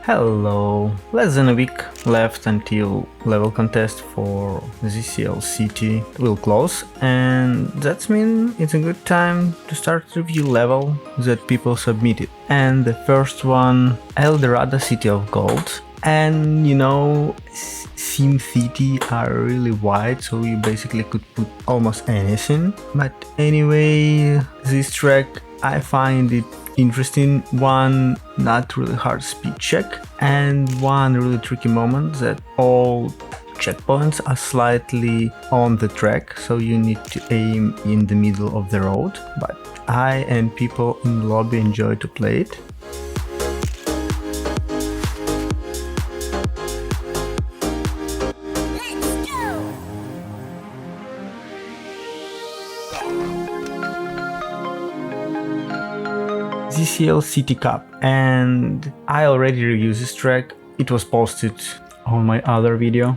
Hello, less than a week left until level contest for ZCL City will close, and that means it's a good time to start review level that people submitted. And the first one, Dorado City of Gold. And Sim City are really wide, so you basically could put almost anything. But anyway, this track I find it interesting. One not really hard speed check, and one really tricky moment that all checkpoints are slightly on the track, so you need to aim in the middle of the road. But I and people in the lobby enjoy to play it. ZCL City Cup, and I already reviewed this track. It was posted on my other video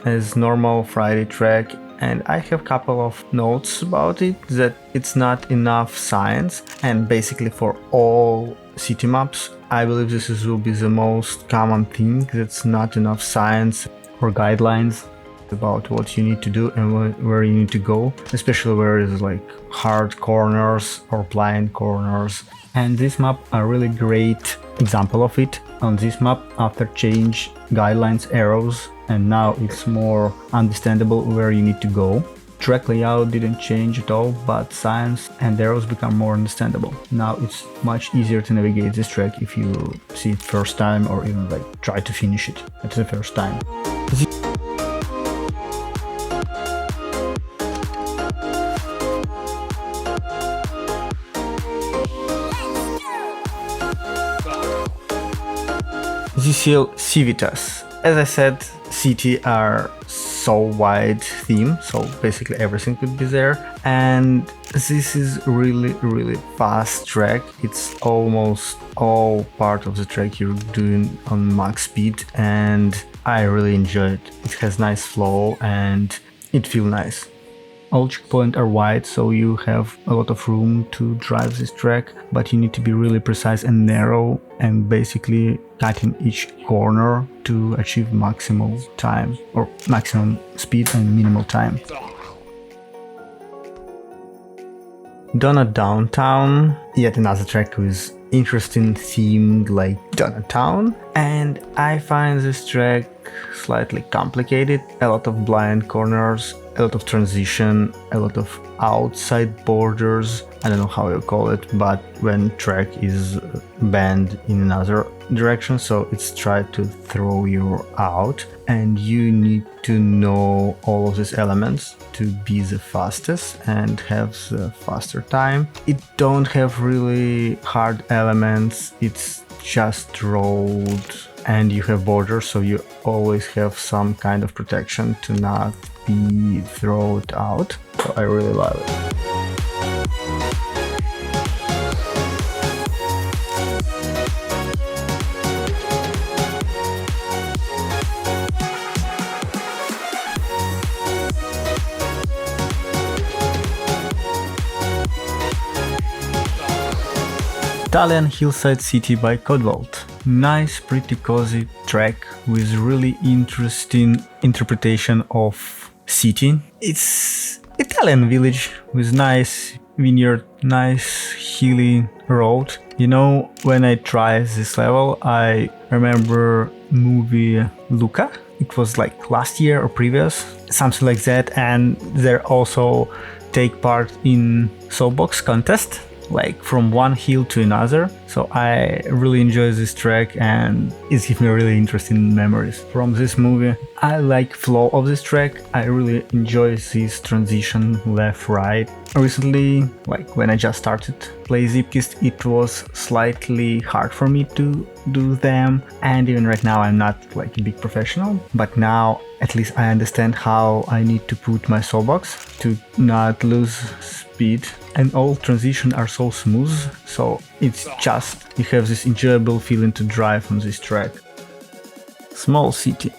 as normal Friday track, and I have a couple of notes about it, that it's not enough science, and basically for all city maps I believe this will be the most common thing, that's not enough science or guidelines about what you need to do and where you need to go, especially where it's like hard corners or blind corners. And this map a really great example of it. On this map, after change guidelines arrows, and now it's more understandable where you need to go. Track layout didn't change at all, but science and arrows become more understandable. Now it's much easier to navigate this track if you see it first time, or even like try to finish it at the first time. ZCL CIVITAS. As I said, city are so wide theme, so basically everything could be there, and this is really fast track. It's almost all part of the track you're doing on max speed, and I really enjoy it. It has nice flow and it feels nice. All checkpoints are wide, so you have a lot of room to drive this track, but you need to be really precise and narrow, and basically cutting each corner to achieve maximal time, or maximum speed and minimal time. Donut Downtown, yet another track with interesting theme like Donut Town, and I find this track slightly complicated, a lot of blind corners, a lot of transition, a lot of outside borders, I don't know how you call it, but when track is bent in another direction, so it's tried to throw you out, and you need to know all of these elements to be the fastest and have the faster time. It don't have really hard elements, it's just road, and you have borders, so you always have some kind of protection to not be thrown out, so I really love it. Italian Hillside City by Codevault. Nice, pretty cozy track with really interesting interpretation of city. It's Italian village with nice vineyard, nice hilly road. When I tried this level, I remember movie Luca. It was like last year or previous, something like that, and they also take part in soapbox contest, like from one hill to another. So I really enjoy this track, and it gives me really interesting memories from this movie. I like flow of this track. I really enjoy this transition left right. Recently, like when I just started play Zeepkist, it was slightly hard for me to do them, and even right now I'm not like a big professional, but now at least I understand how I need to put my soulbox to not lose speed, and all transitions are so smooth, so it's just you have this enjoyable feeling to drive on this track. Small city.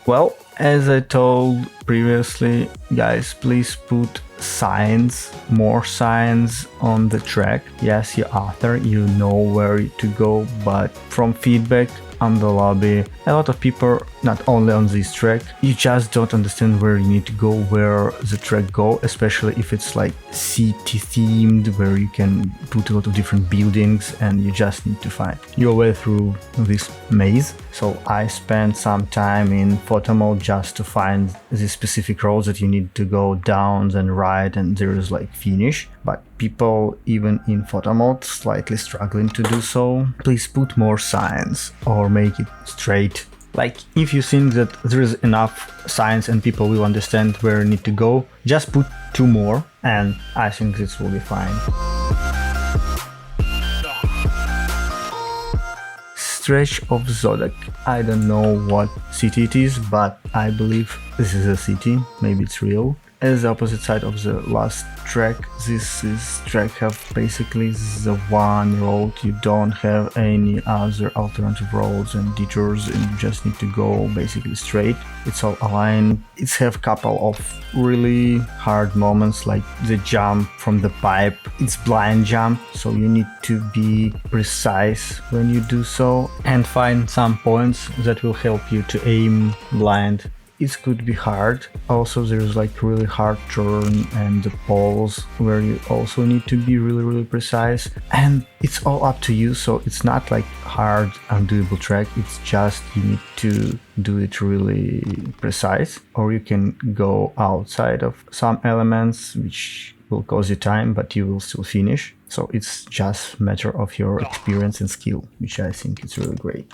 Well, as I told previously, guys, please put signs, more signs on the track. Yes, you author, you know where to go, but from feedback on the lobby. A lot of people, not only on this track, you just don't understand where you need to go, where the track go, especially if it's like city themed, where you can put a lot of different buildings and you just need to find your way through this maze. So I spent some time in photo mode just to find the specific roads that you need to go down and right, and there is like finish. But people even in photo mode slightly struggling to do so. Please put more signs or make it straight. Like, if you think that there is enough signs and people will understand where you need to go, just put 2 more and I think this will be fine. Stretch of Zadash. I don't know what city it is, but I believe this is a city. Maybe it's real. As the opposite side of the last track, this track have basically the one road. You don't have any other alternative roads and detours, and you just need to go basically straight. It's all aligned. It's have couple of really hard moments, like the jump from the pipe. It's blind jump, so you need to be precise when you do so and find some points that will help you to aim blind. It could be hard. Also, there's like really hard turn and the poles where you also need to be really precise, and it's all up to you. So it's not like hard undoable track, it's just you need to do it really precise, or you can go outside of some elements which will cause you time, but you will still finish. So it's just a matter of your experience and skill, which I think is really great.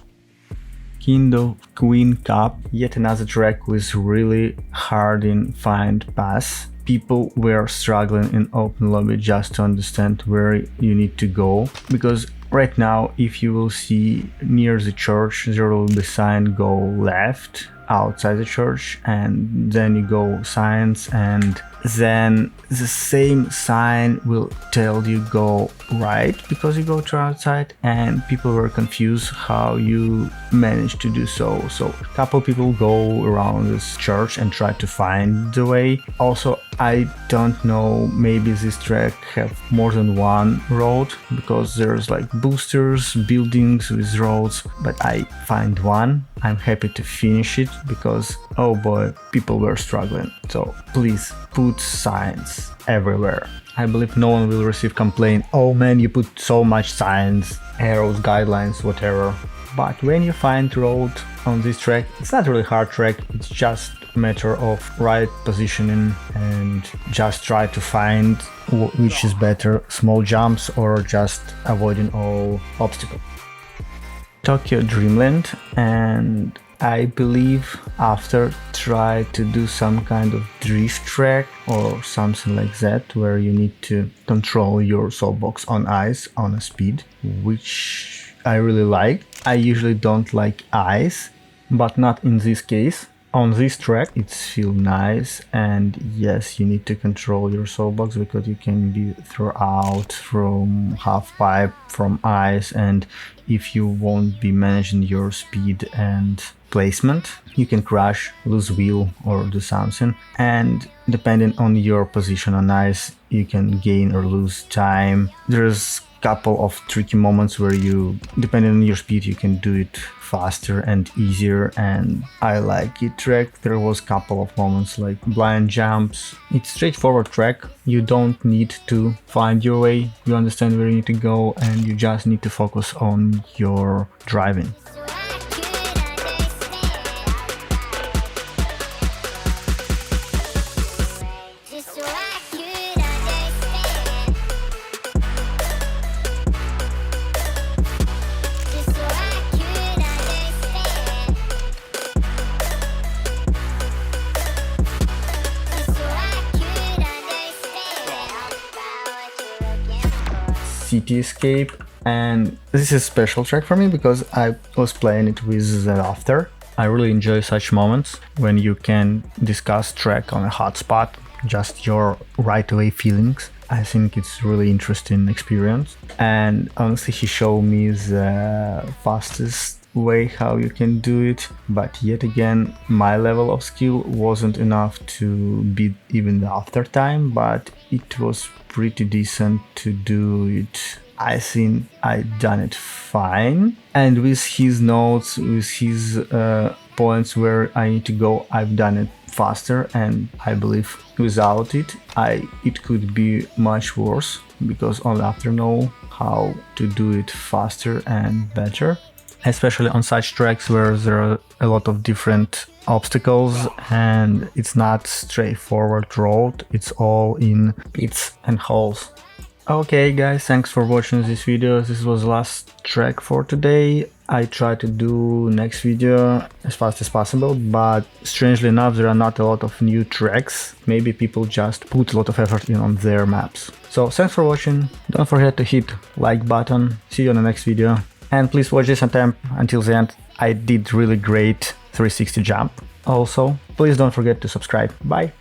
Kindle Queen Cup, yet another track with really hard in find pass. People were struggling in open lobby just to understand where you need to go, because right now if you will see near the church there will be sign go left outside the church, and then you go signs, and then the same sign will tell you go right because you go to outside, and people were confused how you managed to do so. So a couple people go around this church and try to find the way. Also, I don't know, maybe this track have more than one road because there's like boosters, buildings with roads, but I find one. I'm happy to finish it because, oh boy, people were struggling. So please put signs everywhere. I believe no one will receive complaint, oh man, you put so much signs, arrows, guidelines, whatever. But when you find road on this track, it's not really hard track, it's just a matter of right positioning and just try to find which is better, small jumps or just avoiding all obstacles. Tokyo Dreamland, and I believe after try to do some kind of drift track or something like that, where you need to control your soapbox on ice on a speed, which I really like. I usually don't like ice, but not in this case. On this track it feels nice, and yes, you need to control your soapbox because you can be thrown out from half pipe from ice, and if you won't be managing your speed and placement, you can crash, lose wheel or do something, and depending on your position on ice you can gain or lose time. There's couple of tricky moments where you, depending on your speed, you can do it faster and easier, and I like it track. There was couple of moments like blind jumps. It's straightforward track, you don't need to find your way, you understand where you need to go, and you just need to focus on your driving. Cityscape, and this is a special track for me because I was playing it with the laughter. I really enjoy such moments when you can discuss track on a hot spot, just your right away feelings. I think it's really interesting experience, and honestly he showed me the fastest way how you can do it, but yet again my level of skill wasn't enough to beat even the after time, but it was pretty decent to do it I think I done it fine. And with his notes, with his points where I need to go, I've done it faster, and I believe without it, it could be much worse, because I'll have to know how to do it faster and better, especially on such tracks where there are a lot of different obstacles and it's not straightforward road, it's all in pits and holes. Okay guys, thanks for watching this video. This was the last track for today. I try to do next video as fast as possible, but strangely enough there are not a lot of new tracks. Maybe people just put a lot of effort in on their maps. So thanks for watching, don't forget to hit like button, see you on the next video, and please watch this attempt until the end. I did really great 360 jump. Also, please don't forget to subscribe. Bye!